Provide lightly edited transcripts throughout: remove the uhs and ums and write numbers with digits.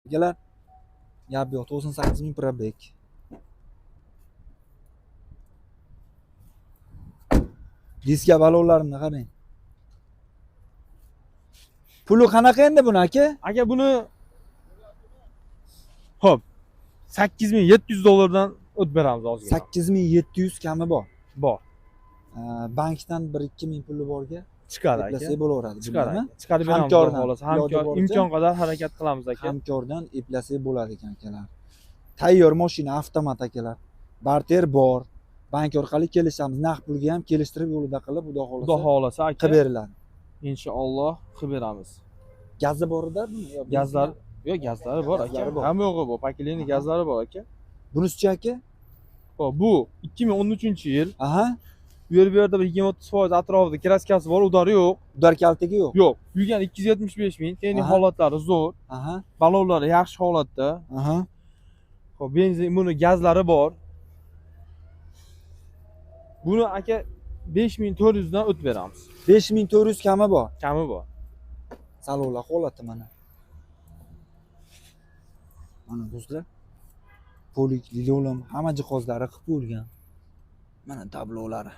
Akalar, gap yo'q, 98 ming probek. Diska balonlarini qarang. Puli qanaqa endi buni aka? Aka buni xo'p, 8700 dollardan o'tib beramiz ozgina. 8700 kami bor. Bor. Bankdan 1-2 ming puli borga Chiqadi aka. eplasak bo'laveradi. Chiqadi. Bildingmi? Chiqarib beramiz Hamkordan, xolos. iloji Hamkor boricha imkon qadar harakat qilamiz aka. Hamkordan eplasak bo'ladi ekan akalar. Tayyor mashina avtomat akalar. Barter bor. Bank orqali kelishamiz. Naqd pulga ham kelishtirib yo'lida qilib, xudo Xudo xohlasa xolasa aka. qilib beriladi. Inshaalloh qilib beramiz. Gazi borida buni? Gazlar, yo'q, gazlari bor aka. Gazlari bor. Hamma yo'g'i bor. Pakilini gazlari bor aka. Bunisi-chi aka? Xo'p, bu 2013-yil. Aha. Bu yerda bir 20-30% atrofida kraskasi bor, udari yo'q. Udar kaltigi yo'q. Yo'q. Yurgan 275 ming. Texnik Aha. holatlari zo'r. Aha. Balonlari yaxshi holatda. Aha. Xo'p, benzin, buni gazlari bor. Buni aka 5400 dan o'tib beramiz. 5400 kami bor. Kami bor. Salonlar holati mana. Mana do'stlar. Polik, lilolam, hamma jihozlari qilib qo'yilgan. Mana tablolari.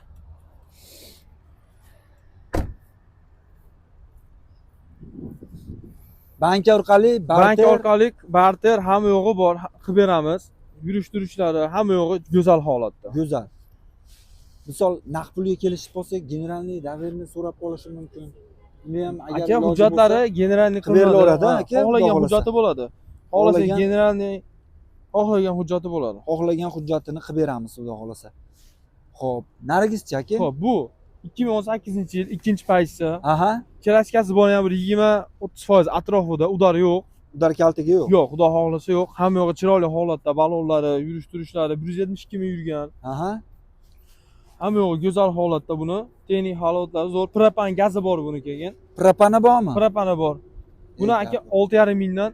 Bank orqali Bank orqali barter hamma yo'g'i bor, qilib beramiz. Yurish-turishlari hamma yo'g'i go'zal holatda. go'zal. Misol naqd pulga kelishib qolsak, generalniy daverni so'rab qolishi mumkin. Buni ham agar Aka hujjatlari generalniy qilib berilaveradi, qilinadi. aka, Xohlagan xudo hujjati bo'ladi. Xohlasan Xohlagan- generalniy xohlagan hujjati bo'ladi. xohlagan hujjatini qilib beramiz, xudo xolasa. Xo'p, narigisi aka? Xo'p, bu 2018-yil 2-paysi. Aha, Kraskasi bor ham bir 20-30% atrofida, udari yo'q. udar kaltigi yo'q. Yo'q, xudo xohlasa yo'q. Hamma yo'g'i chiroyli holatda, balonlari, yurish-turishlari 172 ming yurgan. Aha. Hamma yo'g'i go'zal holatda buni. Texnik holatlari zo'r. Propan gazi bor buni kelgan. Propani bormi? Propani bor. Buni aka 6,5 mingdan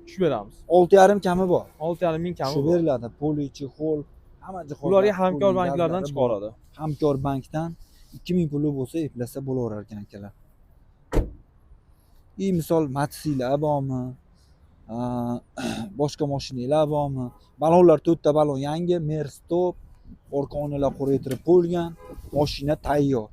tushib beramiz. 6,5 kami bor. 6,5 ming kami Shu bor. beriladi. Polichi, xol, hamma jihozlar. Ularga hamkor puli, banklardan gazlari chiqaradi. bor. Hamkor bankdan 2000 puli bo'lsa eplasa bo'laverar ekan akalar. Misol Matsilar bormi? Boshqa mashinalar bormi? Balonlar 4 ta balon yangi, Merz top, orqa onalar qo'raytirib qo'yilgan, mashina tayyor.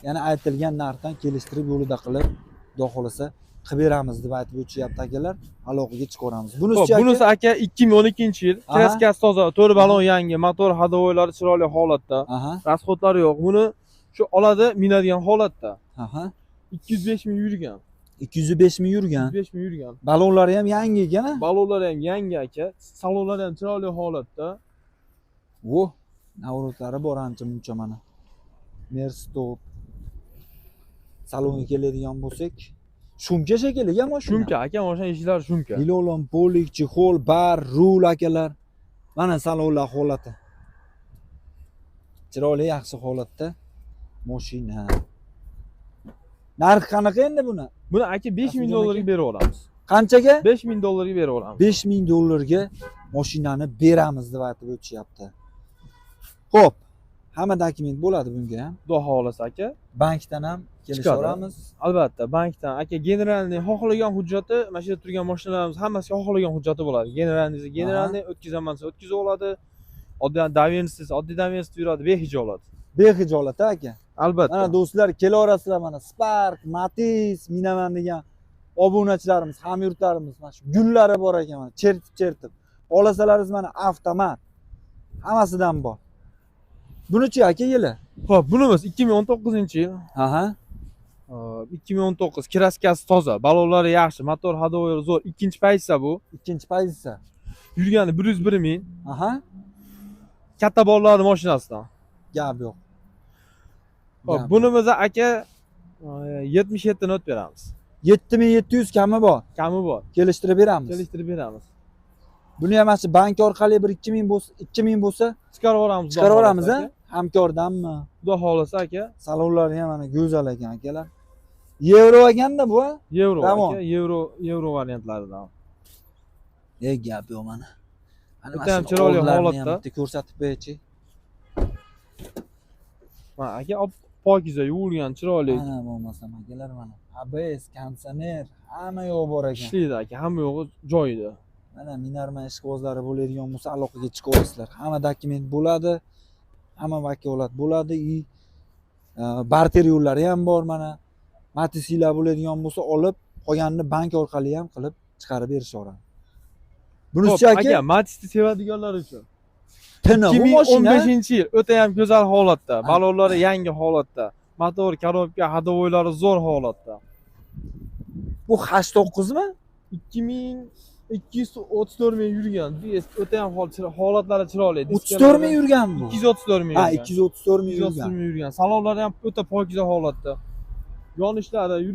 Yana aytilgan narxdan kelishtirib yo'lida qilib, xudo xolasa qilib beramiz deb aytib o'tishyapti akalar. Aloqaga chiqaramiz. Xo'p, bunisi aka 2012-yil. Kraskasi toza, 4 balon yangi, motor hadovoylari chiroyli holatda. Aha. Rasxodlari yo'q. Buni shu oladi, minadigan holatda. Aha. 205 ming yurgan. 205 ming yurgan. 205 ming yurgan. Balonlari ham yangi ekan. Balonlari ham yangi aka. Salonlari ham chiroyli holatda. Vo, navrotlari bor ancha muncha mana. Merz top. Salonga keladigan bo'lsak, shumka shekilli ham mashina. Shumka aka, mashina eshiklari shumka. Lilolam, polik, chexol, bar, rul akalar. Mana salonlar holati. Chiroyli, yaxshi holatda mashina. Narxi qanaqa endi buni? Buni aka 5 ming dollarga berib olamiz. Qanchaga? 5 ming dollarga berib olamiz. 5 ming dollarga mashinani beramiz deb aytib o'tishyapti. Xo'p, hamma dokument bo'ladi bunga ham. Xudo xolasa aka. Bankdan ham kelishaveramiz. Albatta, bankdan aka generalniy xohlagan hujjati, mana shu yerda turgan mashinalarimiz hammasiga xohlagan hujjati bo'ladi. Generalniy o'tkazaman desa o'tkazib oladi. Oddiy davensiz, oddiy davensiz yuradi, behijolat. Behijolat aka. Albatta. Mana do'stlar, kelaverasizlar mana Spark, Matiz, minaman degan obunachilarimiz, hamyurtlarimiz mana shu gullari bor ekan mana, chertib. Olasalaringiz mana avtomat. Hammasidan bor. Buni-chi aka yili? Xo'p, bunimiz 2019-yil. Aha. 2019 kraskasi toza, balonlari yaxshi, motor hadovoylari zo'r. 2-paysa bu. 2-paysa. Yurgani 101 ming. Aha. Katta bolalarning mashinasidan. Gap yo'q. Xo'p, bunimiz aka 77 dan o'tib beramiz. 7700 kami bor. Kami bor. Kelishtirib beramiz. Kelishtirib beramiz. Buni ham mana bank orqali bir 2000 bo'lsa, 2000 bo'lsa chiqarib yuboramiz. Chiqarib yuboramiz a? Hamkordanmi? Xudo xolasa aka. Salonlari ham mana go'zal ekan akalar. Yevro ekanda bu a? Yevro Tamam. aka, yevro variantlaridan. Gap yo'q mana. Bitta ham chiroyli holatda. Bitta ko'rsatib qo'ychi. Mana aka pokiza yuvilgan, chiroyli. Mana bo'lmasam akalar mana. ABS, konditsioner, hamma yo'q bor ekan. Ishlaydi aka, hamma yo'g'i joyida. Mana minarman ishqibozlari bo'ladigan bo'lsa aloqaga chiqib olasizlar. Hamma dokument bo'ladi, hamma vakolat bo'ladi, и barter yo'llari ham bor mana. Matisilar bo'ladigan bo'lsa olib, qolganini bank orqali ham qilib chiqarib berishaveradi. Bunisi Xo'p, aka, Matiz'ni sevadiganlar uchun. tini bu mashina 2015-yil o'ta ham go'zal holatda, balonlari yangi holatda, motor, korobka, hadovoylari zo'r holatda. bu 89 mi? 2234 ming yurgan. O'ta ham holatlari chiroyli. 34 ming yurgan bu. 234 ming Ha, yurgan. 234 ming 234 yurgan. ming yurgan. Salonlari ham o'ta pokiza holatda. Yonishlari